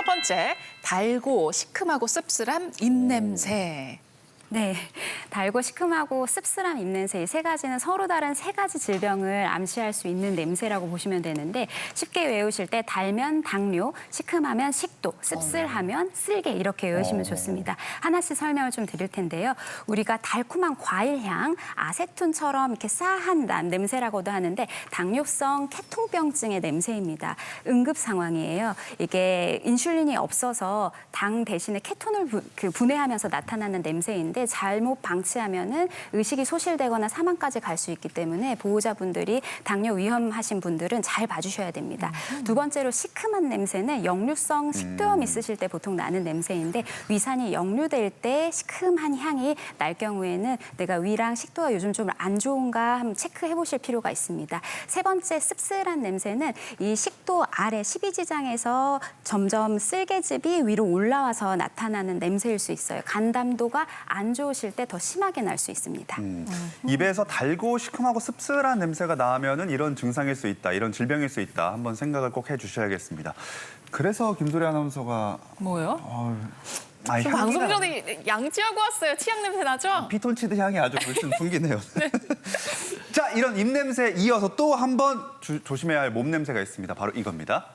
번째, 달고 시큼하고 씁쓸한 입냄새. 네, 달고 시큼하고 씁쓸한 입냄새 이 세 가지는 서로 다른 세 가지 질병을 암시할 수 있는 냄새라고 보시면 되는데 쉽게 외우실 때 달면 당뇨, 시큼하면 식도, 씁쓸하면 쓸개 이렇게 외우시면 좋습니다. 하나씩 설명을 좀 드릴 텐데요. 우리가 달콤한 과일 향, 아세톤처럼 이렇게 싸한 냄새라고도 하는데 당뇨성 케통병증의 냄새입니다. 응급 상황이에요. 이게 인슐린이 없어서 당 대신에 케톤을 분해하면서 나타나는 냄새인데 잘못 방치하면은 의식이 소실되거나 사망까지 갈 수 있기 때문에 보호자분들이 당뇨 위험하신 분들은 잘 봐주셔야 됩니다. 두 번째로 시큼한 냄새는 역류성 식도염 있으실 때 보통 나는 냄새인데 위산이 역류될 때 시큼한 향이 날 경우에는 내가 위랑 식도가 요즘 좀 안 좋은가 한번 체크해 보실 필요가 있습니다. 세 번째 씁쓸한 냄새는 이 식도 아래 십이지장에서 점점 쓸개즙이 위로 올라와서 나타나는 냄새일 수 있어요. 간담도가 안 좋으실 때 더 심하게 날 수 있습니다. 입에서 달고 시큼하고 씁쓸한 냄새가 나면은 이런 증상일 수 있다, 이런 질병일 수 있다. 한번 생각을 꼭 해주셔야겠습니다. 그래서 김소리 아나운서가 뭐요? 아니, 저 방송 전에 양치하고 왔어요. 치약 냄새 나죠? 피톤치드 향이 아주 물씬 풍기네요. 자, 이런 입냄새 이어서 또 한 번 조심해야 할 몸 냄새가 있습니다. 바로 이겁니다.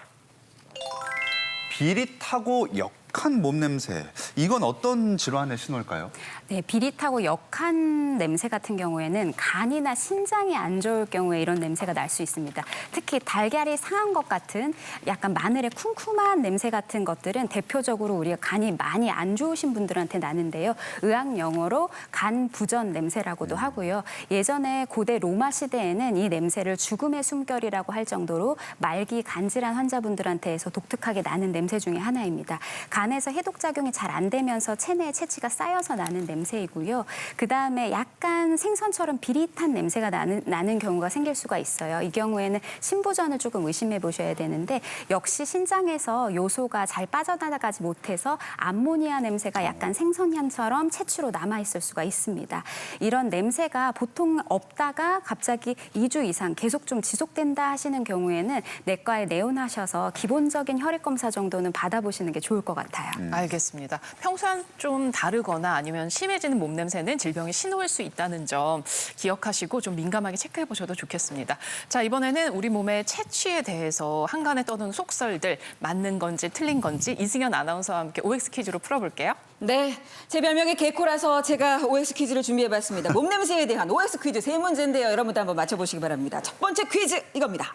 비릿하고 역한 몸 냄새. 이건 어떤 질환의 신호일까요? 네, 비릿하고 역한 냄새 같은 경우에는 간이나 신장이 안 좋을 경우에 이런 냄새가 날 수 있습니다. 특히 달걀이 상한 것 같은 약간 마늘의 쿰쿰한 냄새 같은 것들은 대표적으로 우리가 간이 많이 안 좋으신 분들한테 나는데요. 의학 용어로 간 부전 냄새라고도 하고요. 예전에 고대 로마 시대에는 이 냄새를 죽음의 숨결이라고 할 정도로 말기 간질환 환자분들한테서 독특하게 나는 냄새 중에 하나입니다. 간에서 해독작용이 잘 안 되면서 체내에 채취가 쌓여서 나는 냄새이고요. 그다음에 약간 생선처럼 비릿한 냄새가 나는 경우가 생길 수가 있어요. 이 경우에는 신부전을 조금 의심해 보셔야 되는데 역시 신장에서 요소가 잘 빠져나가지 못해서 암모니아 냄새가 약간 생선향처럼 채취로 남아있을 수가 있습니다. 이런 냄새가 보통 없다가 갑자기 2주 이상 계속 좀 지속된다 하시는 경우에는 내과에 내원하셔서 기본적인 혈액 검사 정도는 받아보시는 게 좋을 것 같아요. 알겠습니다. 평소와는 좀 다르거나 아니면 심해지는 몸 냄새는 질병의 신호일 수 있다는 점 기억하시고 좀 민감하게 체크해 보셔도 좋겠습니다. 자, 이번에는 우리 몸의 채취에 대해서 한간에 떠도는 속설들 맞는 건지 틀린 건지 이승현 아나운서와 함께 OX 퀴즈로 풀어볼게요. 네, 제 별명이 개코라서 제가 OX 퀴즈를 준비해봤습니다. 몸 냄새에 대한 OX 퀴즈 세 문제인데요. 여러분도 한번 맞춰보시기 바랍니다. 첫 번째 퀴즈 이겁니다.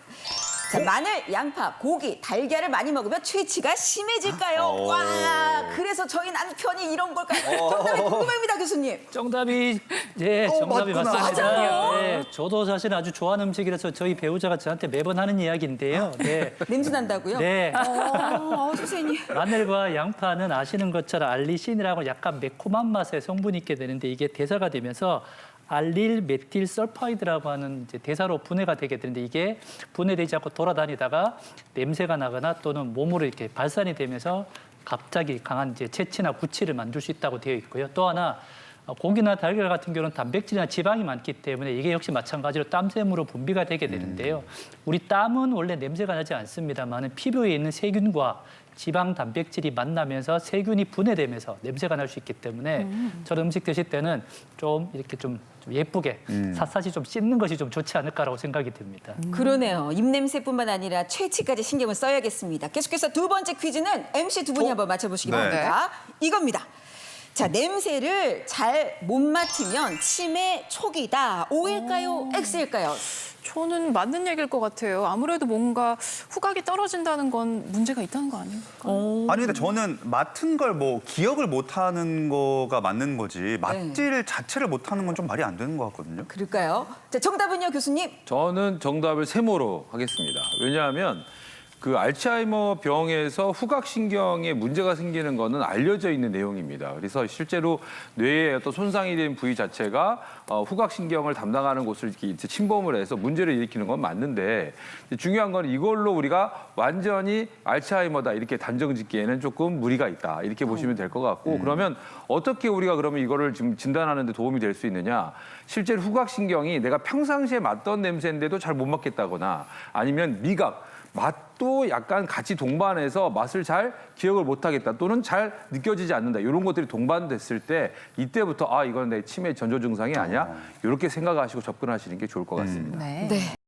자, 마늘, 양파, 고기, 달걀을 많이 먹으면 취치가 심해질까요? 와, 그래서 저희 남편이 이런 걸까요? 정답이 궁금합니다, 교수님. 정답이 정답이 맞구나. 맞습니다. 맞아요? 네, 저도 사실 아주 좋아하는 음식이라서 저희 배우자가 저한테 매번 하는 이야기인데요. 네. 냄새 난다고요? 네. 선생님. 마늘과 양파는 아시는 것처럼 알리신이라고 약간 매콤한 맛의 성분이 있게 되는데 이게 대사가 되면서 알릴 메틸 설파이드라고 하는 이제 대사로 분해가 되게 되는데 이게 분해되지 않고 돌아다니다가 냄새가 나거나 또는 몸으로 이렇게 발산이 되면서 갑자기 강한 이제 채취나 구취를 만들 수 있다고 되어 있고요. 또 하나 고기나 달걀 같은 경우는 단백질이나 지방이 많기 때문에 이게 역시 마찬가지로 땀샘으로 분비가 되게 되는데요. 우리 땀은 원래 냄새가 나지 않습니다만 피부에 있는 세균과 지방 단백질이 만나면서 세균이 분해되면서 냄새가 날 수 있기 때문에 저런 음식 드실 때는 좀 이렇게 좀 예쁘게 샅샅이 좀 씻는 것이 좀 좋지 않을까라고 생각이 듭니다. 그러네요. 입냄새뿐만 아니라 채취까지 신경을 써야겠습니다. 계속해서 두 번째 퀴즈는 MC 두 분이 한번 맞춰보시기 네. 바랍니다. 이겁니다. 자, 냄새를 잘 못 맡으면 치매 초기다. O일까요? X일까요? 저는 맞는 얘기일 것 같아요. 아무래도 뭔가 후각이 떨어진다는 건 문제가 있다는 거 아닐까요? 아니 근데 저는 맡은 걸 뭐 기억을 못하는 거가 맞는 거지 맛질 자체를 못하는 건 좀 말이 안 되는 것 같거든요. 그럴까요? 자, 정답은요, 교수님? 저는 정답을 세모로 하겠습니다. 왜냐하면 그 알츠하이머 병에서 후각신경에 문제가 생기는 거는 알려져 있는 내용입니다. 그래서 실제로 뇌에 어떤 손상이 된 부위 자체가 후각신경을 담당하는 곳을 이렇게 침범을 해서 문제를 일으키는 건 맞는데 중요한 건 이걸로 우리가 완전히 알츠하이머다 이렇게 단정 짓기에는 조금 무리가 있다 이렇게 보시면 될 것 같고 그러면 어떻게 우리가 그러면 이거를 지금 진단하는 데 도움이 될 수 있느냐 실제로 후각신경이 내가 평상시에 맡던 냄새인데도 잘 못 맡겠다거나 아니면 미각 맛도 약간 같이 동반해서 맛을 잘 기억을 못하겠다 또는 잘 느껴지지 않는다 이런 것들이 동반됐을 때 이때부터 이건 내 치매 전조 증상이 아니야 이렇게 생각하시고 접근하시는 게 좋을 것 같습니다. 네. 네.